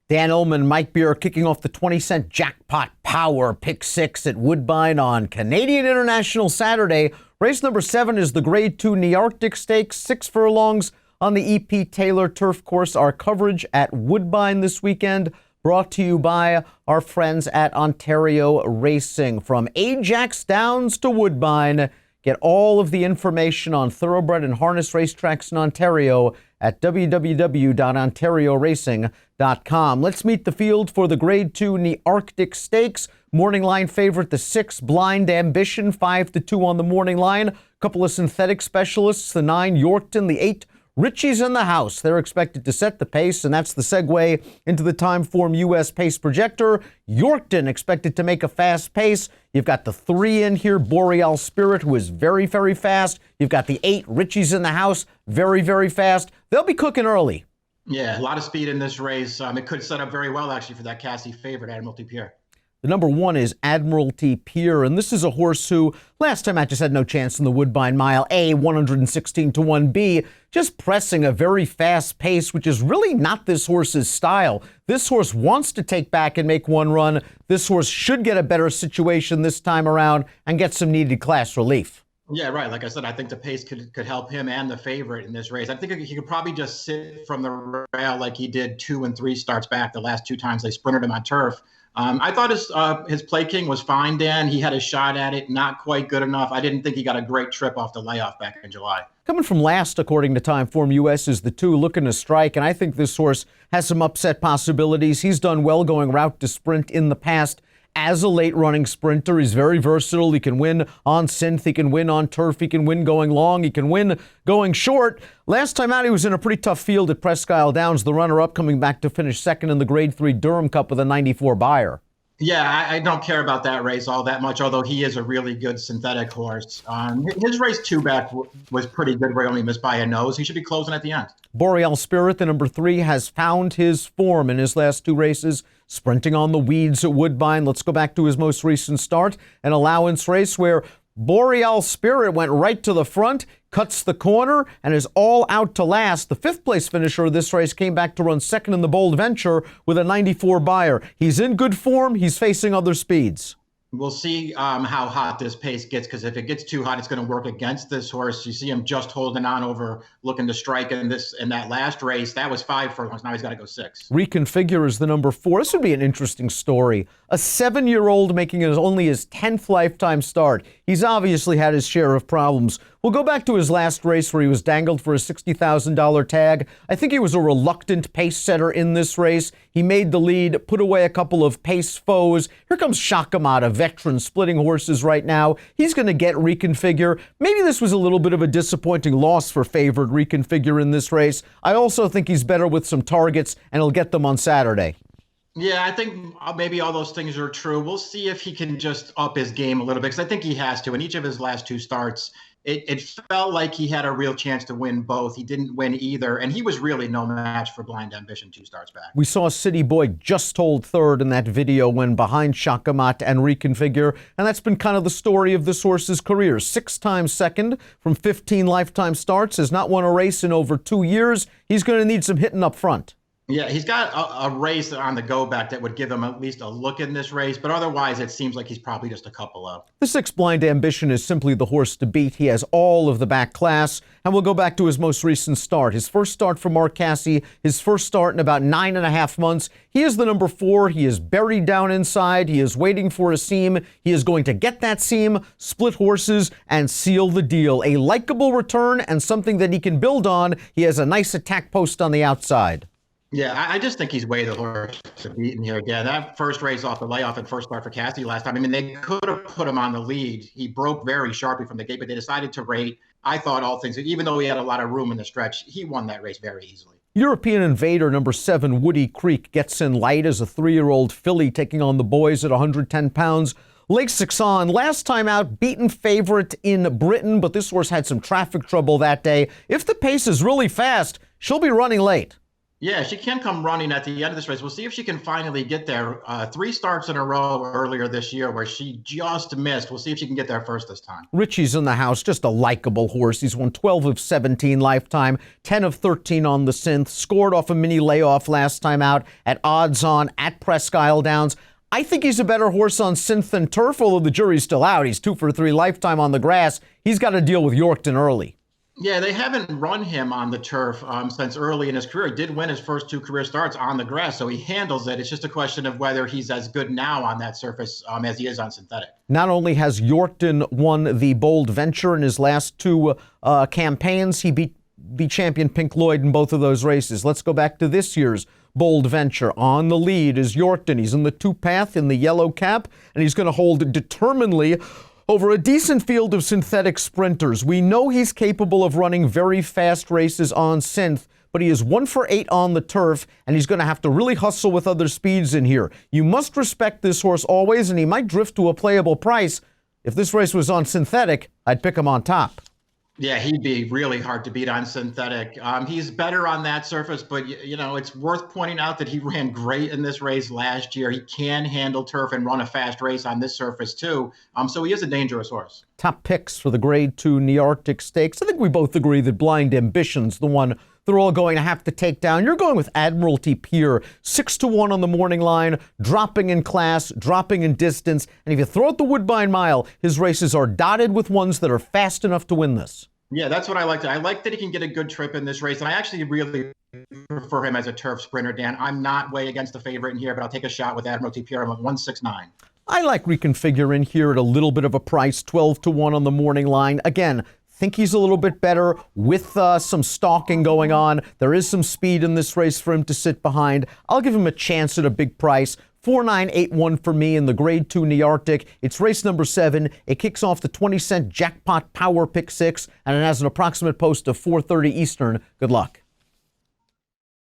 Dan Illman, Mike Beer kicking off the 20-cent jackpot power pick six at Woodbine on Canadian International Saturday. Race number 7 is the Grade 2 Nearctic Stakes, 6 furlongs on the E.P. Taylor turf course. Our coverage at Woodbine this weekend brought to you by our friends at Ontario Racing. From Ajax Downs to Woodbine, get all of the information on thoroughbred and harness racetracks in Ontario at www.ontarioracing.com. Let's meet the field for the Grade 2 Nearctic Stakes. Morning line favorite, the 6, Blind Ambition, 5-2 on the morning line. A couple of synthetic specialists, the 9, Yorkton, the 8, Richie's in the house. They're expected to set the pace, and that's the segue into the Timeform U.S. pace projector. Yorkton expected to make a fast pace. You've got the 3 in here, Boreal Spirit, who is very, very fast. You've got the 8, Richie's in the house, very, very fast. They'll be cooking early. Yeah, a lot of speed in this race. It could set up very well, actually, for that Cassie favorite, Admiralty Pierre. The number 1 is Admiralty Pierre, and this is a horse who last time I just had no chance in the Woodbine Mile. A, 116 to 1. B, just pressing a very fast pace, which is really not this horse's style. This horse wants to take back and make one run. This horse should get a better situation this time around and get some needed class relief. Yeah, right. Like I said, I think the pace could help him and the favorite in this race. I think he could probably just sit from the rail like he did 2 and 3 starts back the last 2 times they sprinted him on turf. I thought his play king was fine, Dan. He had a shot at it, not quite good enough. I didn't think he got a great trip off the layoff back in July. Coming from last, according to Timeform US, is the 2 looking to strike, and I think this horse has some upset possibilities. He's done well going route to sprint in the past. As a late-running sprinter, he's very versatile. He can win on synth. He can win on turf. He can win going long. He can win going short. Last time out, he was in a pretty tough field at Presque Isle Downs, the runner-up coming back to finish second in the Grade 3 Durham Cup with a 94 buyer. Yeah, I don't care about that race all that much, although he is a really good synthetic horse. His race 2 back was pretty good where he only missed by a nose. He should be closing at the end. Boreal Spirit, the number 3, has found his form in his last 2 races, sprinting on the weeds at Woodbine. Let's go back to his most recent start, an allowance race where Boreal Spirit went right to the front, cuts the corner, and is all out to last. The 5th place finisher of this race came back to run second in the Bold Venture with a 94 buyer. He's in good form. He's facing other speeds. We'll see how hot this pace gets, because if it gets too hot, it's going to work against this horse. You see him just holding on over, looking to strike in that last race. That was 5 furlongs. Now he's got to go 6. Reconfigure is the number 4. This would be an interesting story. A 7-year-old making only his 10th lifetime start. He's obviously had his share of problems. We'll go back to his last race where he was dangled for a $60,000 tag. I think he was a reluctant pace setter in this race. He made the lead, put away a couple of pace foes. Here comes Shakamat, a veteran splitting horses right now. He's going to get Reconfigure. Maybe this was a little bit of a disappointing loss for favored Reconfigure in this race. I also think he's better with some targets, and he'll get them on Saturday. Yeah, I think maybe all those things are true. We'll see if he can just up his game a little bit, because I think he has to. In each of his last 2 starts, it felt like he had a real chance to win both. He didn't win either, and he was really no match for Blind Ambition 2 starts back. We saw City Boy just hold third in that video when behind Shakamat and Reconfigure, and that's been kind of the story of this horse's career. 6 times second from 15 lifetime starts, has not won a race in over 2 years. He's going to need some hitting up front. Yeah, he's got a race on the go back that would give him at least a look in this race, but otherwise it seems like he's probably just a couple of. The 6 Blind Ambition is simply the horse to beat. He has all of the back class, and we'll go back to his most recent start. His first start for Mark Casse, his first start in about 9.5 months. He is the number 4. He is buried down inside. He is waiting for a seam. He is going to get that seam, split horses, and seal the deal. A likable return and something that he can build on. He has a nice attack post on the outside. Yeah, I just think he's way the horse to beat in here again. That first race off the layoff and first start for Cassidy last time, I mean, they could have put him on the lead. He broke very sharply from the gate, but they decided to rate. I thought all things, even though he had a lot of room in the stretch, he won that race very easily. European Invader number 7, Woody Creek, gets in light as a 3-year-old filly taking on the boys at 110 pounds. Lake Saxon, last time out, beaten favorite in Britain, but this horse had some traffic trouble that day. If the pace is really fast, she'll be running late. Yeah, she can come running at the end of this race. We'll see if she can finally get there. 3 starts in a row earlier this year where she just missed. We'll see if she can get there first this time. Richie's in the house, just a likable horse. He's won 12 of 17 lifetime, 10 of 13 on the synth, scored off a mini layoff last time out at odds on at Presque Isle Downs. I think he's a better horse on synth than turf, although the jury's still out. He's 2 for 3 lifetime on the grass. He's got to deal with Yorkton early. Yeah, they haven't run him on the turf since early in his career. He did win his first 2 career starts on the grass, so he handles it. It's just a question of whether he's as good now on that surface as he is on synthetic. Not only has Yorkton won the Bold Venture in his last 2 campaigns, he beat the champion Pink Lloyd in both of those races. Let's go back to this year's Bold Venture. On the lead is Yorkton. He's in the 2-path in the yellow cap, and he's going to hold determinedly over a decent field of synthetic sprinters. We know he's capable of running very fast races on synth, but he is 1 for 8 on the turf, and he's going to have to really hustle with other speeds in here. You must respect this horse always, and he might drift to a playable price. If this race was on synthetic, I'd pick him on top. Yeah, he'd be really hard to beat on synthetic. He's better on that surface, but it's worth pointing out that he ran great in this race last year. He can handle turf and run a fast race on this surface too. So he is a dangerous horse. Top picks for the Grade 2 Nearctic Stakes. I think we both agree that Blind Ambition's the one they're all going to have to take down. You're going with Admiralty Pier, 6-1 on the morning line, dropping in class, dropping in distance. And if you throw out the Woodbine Mile, his races are dotted with ones that are fast enough to win this. Yeah, that's what I like. I like that he can get a good trip in this race. And I actually really prefer him as a turf sprinter, Dan. I'm not way against the favorite in here, but I'll take a shot with Admiralty Pier. I'm at 169. I like Reconfigure in here at a little bit of a price, 12-1 on the morning line. Again, think he's a little bit better with some stalking going on. There is some speed in this race for him to sit behind. I'll give him a chance at a big price. 4981 for me in the Grade 2 Nearctic. It's race number 7. It kicks off the 20-cent jackpot power pick 6, and it has an approximate post of 4:30 Eastern. Good luck.